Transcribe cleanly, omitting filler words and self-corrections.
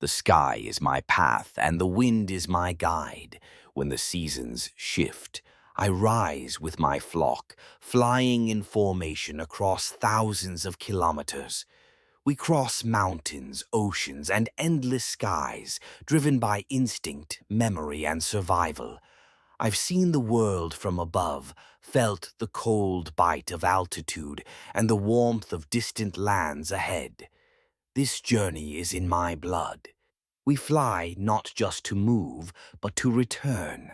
The sky is my path, and the wind is my guide. When the seasons shift, I rise with my flock, flying in formation across thousands of kilometers. We cross mountains, oceans, and endless skies, driven by instinct, memory, and survival. I've seen the world from above, felt the cold bite of altitude, and the warmth of distant lands ahead. This journey is in my blood. We fly not just to move, but to return.